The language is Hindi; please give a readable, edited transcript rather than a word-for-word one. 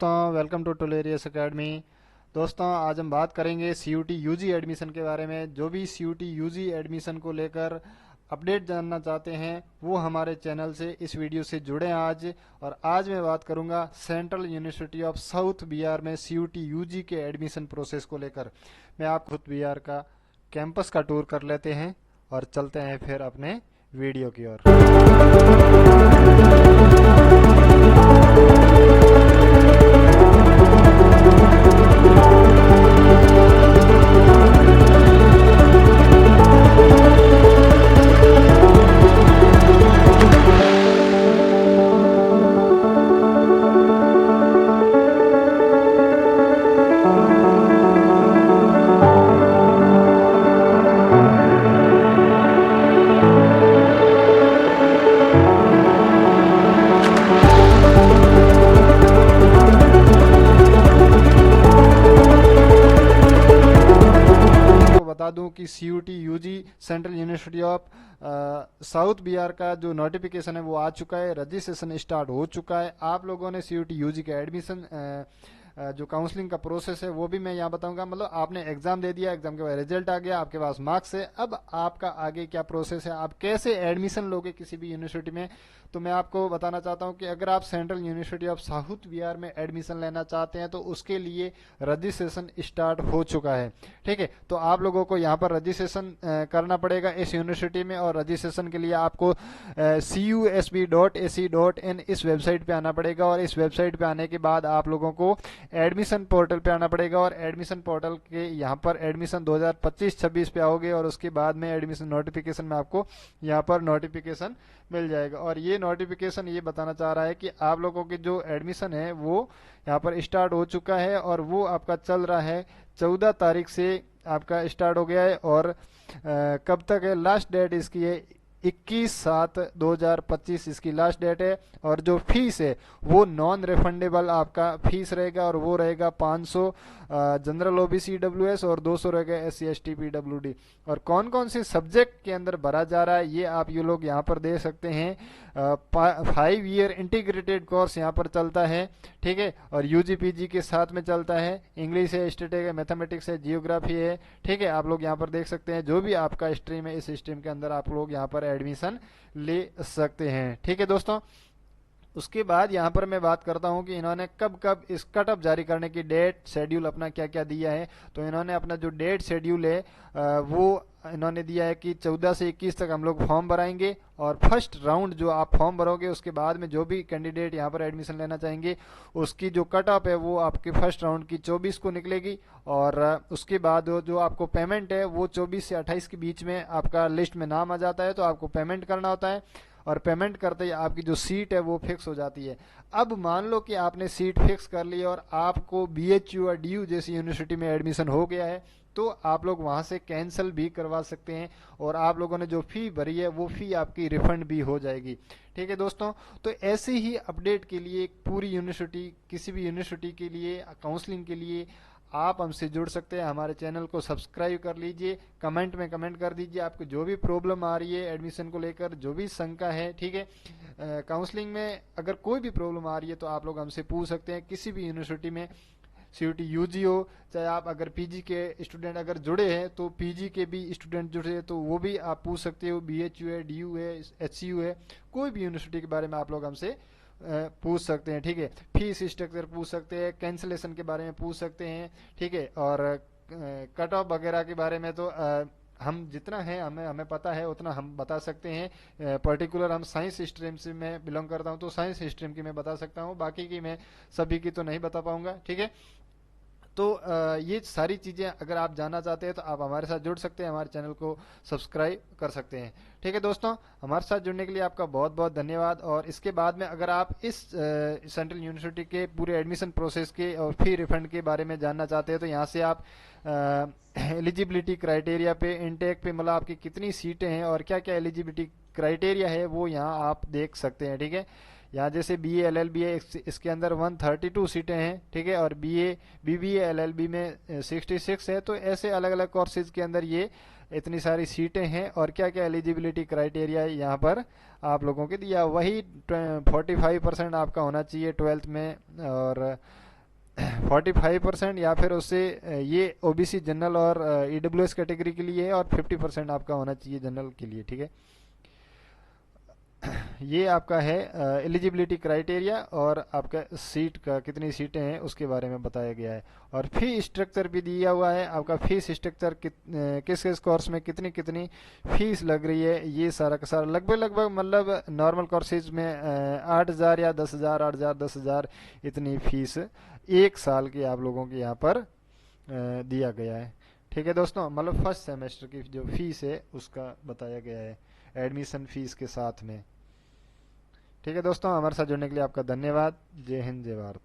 दोस्तों, वेलकम टू टुलेरियस एकेडमी। दोस्तों, आज हम बात करेंगे सीयूटी यूजी एडमिशन के बारे में। जो भी सीयूटी यूजी एडमिशन को लेकर अपडेट जानना चाहते हैं वो हमारे चैनल से इस वीडियो से जुड़े आज। और आज मैं बात करूंगा central university of south Bihar में सीयूटी यूजी के एडमिशन प्रोसेस को लेकर। मैं आप खुद बिहार का कैंपस का टूर कर लेते हैं और चलते हैं फिर अपने वीडियो की ओर। बता दूं कि CUET UG central university of south Bihar का जो नोटिफिकेशन है वो आ चुका है। रजिस्ट्रेशन स्टार्ट हो चुका है। आप लोगों ने सीयूटी यूजी का एडमिशन जो काउंसलिंग का प्रोसेस है वो भी मैं यहाँ बताऊंगा। मतलब आपने एग्जाम दे दिया, एग्जाम के बाद रिजल्ट आ गया, आपके पास मार्क्स है, अब आपका आगे क्या प्रोसेस है, आप कैसे एडमिशन लोगे किसी भी यूनिवर्सिटी में, तो मैं आपको बताना चाहता हूँ कि अगर आप central university of south Bihar में एडमिशन लेना चाहते हैं तो उसके लिए रजिस्ट्रेशन स्टार्ट हो चुका है। ठीक है, तो आप लोगों को यहाँ पर रजिस्ट्रेशन करना पड़ेगा इस यूनिवर्सिटी में। और रजिस्ट्रेशन के लिए आपको cusb.ac.in इस वेबसाइट पे आना पड़ेगा। और इस वेबसाइट पे आने के बाद आप लोगों को एडमिशन पोर्टल पे आना पड़ेगा। और एडमिशन पोर्टल के यहाँ पर एडमिशन 2025-26 पे आओगे और उसके बाद में एडमिशन नोटिफिकेशन में आपको यहाँ पर नोटिफिकेशन मिल जाएगा। और ये नोटिफिकेशन ये बताना चाह रहा है कि आप लोगों की जो एडमिशन है वो यहाँ पर स्टार्ट हो चुका है और वो आपका चल रहा है। 14 तारीख से आपका स्टार्ट हो गया है। और कब तक है, लास्ट डेट इसकी है 21/7/2025 इसकी लास्ट डेट है। और जो फीस है वो नॉन रिफंडेबल आपका फीस रहेगा और वो रहेगा 500 जनरल ओबीसी ईडब्ल्यूएस और 200 रहेगा SC ST PWD। और कौन कौन से सब्जेक्ट के अंदर भरा जा रहा है ये आप ये लोग यहाँ पर देख सकते हैं। 5 ईयर इंटीग्रेटेड कोर्स यहाँ पर चलता है। ठीक है, और यूजी पीजी के साथ में चलता है। इंग्लिश है, स्टैटिक है, मैथमेटिक्स है, जियोग्राफी है। ठीक है, आप लोग यहाँ पर देख सकते हैं जो भी आपका स्ट्रीम है इस स्ट्रीम के अंदर आप लोग यहाँ पर एडमिशन ले सकते हैं। ठीक है दोस्तों, उसके बाद यहाँ पर मैं बात करता हूँ कि इन्होंने कब कब इस कट ऑफ जारी करने की डेट शेड्यूल अपना क्या क्या दिया है। तो इन्होंने अपना जो डेट शेड्यूल है वो इन्होंने दिया है कि 14 से 21 तक हम लोग फॉर्म भराएंगे। और फर्स्ट राउंड जो आप फॉर्म भरोगे उसके बाद में जो भी कैंडिडेट यहाँ पर एडमिशन लेना चाहेंगे उसकी जो कट ऑफ है वो आपके फर्स्ट राउंड की 24 को निकलेगी। और उसके बाद जो आपको पेमेंट है वो 24 से 28 के बीच में आपका लिस्ट में नाम आ जाता है तो आपको पेमेंट करना होता है। और पेमेंट करते ही आपकी जो सीट है वो फिक्स हो जाती है। अब मान लो कि आपने सीट फिक्स कर ली और आपको BHU और DU जैसी यूनिवर्सिटी में एडमिशन हो गया है तो आप लोग वहां से कैंसिल भी करवा सकते हैं और आप लोगों ने जो फी भरी है वो फी आपकी रिफंड भी हो जाएगी। ठीक है दोस्तों, तो ऐसे ही अपडेट के लिए पूरी यूनिवर्सिटी किसी भी यूनिवर्सिटी के लिए काउंसलिंग के लिए आप हमसे जुड़ सकते हैं। हमारे चैनल को सब्सक्राइब कर लीजिए, कमेंट में कमेंट कर दीजिए आपको जो भी प्रॉब्लम आ रही है एडमिशन को लेकर, जो भी शंका है। ठीक है, काउंसलिंग में अगर कोई भी प्रॉब्लम आ रही है तो आप लोग हमसे पूछ सकते हैं किसी भी यूनिवर्सिटी में, सीयूटी यूजी हो चाहे आप अगर पीजी के स्टूडेंट अगर जुड़े हैं तो पीजी के भी स्टूडेंट जुड़े हैं तो वो भी आप पूछ सकते हो। BHU है, DU है, HCU है, कोई भी यूनिवर्सिटी के बारे में आप लोग हमसे पूछ सकते हैं। ठीक है, फीस स्ट्रक्चर पूछ सकते हैं, कैंसिलेशन के बारे में पूछ सकते हैं। ठीक है, और कट ऑफ वगैरह के बारे में तो हम जितना है हमें पता है उतना हम बता सकते हैं। पर्टिकुलर हम साइंस स्ट्रीम से मैं बिलोंग करता हूं तो साइंस स्ट्रीम की मैं बता सकता हूं, बाकी की मैं सभी की तो नहीं बता पाऊंगा। ठीक है, तो ये सारी चीज़ें अगर आप जानना चाहते हैं तो आप हमारे साथ जुड़ सकते हैं, हमारे चैनल को सब्सक्राइब कर सकते हैं। ठीक है दोस्तों, हमारे साथ जुड़ने के लिए आपका बहुत बहुत धन्यवाद। और इसके बाद में अगर आप इस सेंट्रल यूनिवर्सिटी के पूरे एडमिशन प्रोसेस के और फी रिफंड के बारे में जानना चाहते हैं तो यहाँ से आप एलिजिबिलिटी क्राइटेरिया पे, इनटेक पे, मतलब आपकी कितनी सीटें हैं और क्या क्या एलिजिबिलिटी क्राइटेरिया है वो यहाँ आप देख सकते हैं। ठीक है, यहाँ जैसे BA LLB है इसके अंदर 132 सीटें हैं। ठीक है, और BA BBA LLB में 66 है। तो ऐसे अलग अलग कोर्सेज के अंदर ये इतनी सारी सीटें हैं और क्या क्या एलिजिबिलिटी क्राइटेरिया यहाँ पर आप लोगों के दिया। वही 45% आपका होना चाहिए 12th में और 45% या फिर उससे ये ओबीसी जनरल और ईडब्ल्यूएस कैटेगरी के लिए है, और 50% आपका होना चाहिए जनरल के लिए, ठीक है। ये आपका है एलिजिबिलिटी क्राइटेरिया, और आपका सीट का कितनी सीटें हैं उसके बारे में बताया गया है। और फी स्ट्रक्चर भी दिया हुआ है, आपका फीस स्ट्रक्चर किस किस कोर्स में कितनी कितनी फीस लग रही है, ये सारा का सारा लगभग लगभग मतलब नॉर्मल कोर्सेज में 8,000 या 10,000, 8,000 10,000 इतनी फीस एक साल की आप लोगों के यहाँ पर दिया गया है, ठीक है दोस्तों। मतलब फर्स्ट सेमेस्टर की जो फीस है उसका बताया गया है एडमिशन फीस के साथ में, ठीक है दोस्तों। हमारे साथ जुड़ने के लिए आपका धन्यवाद। जय हिंद, जय भारत।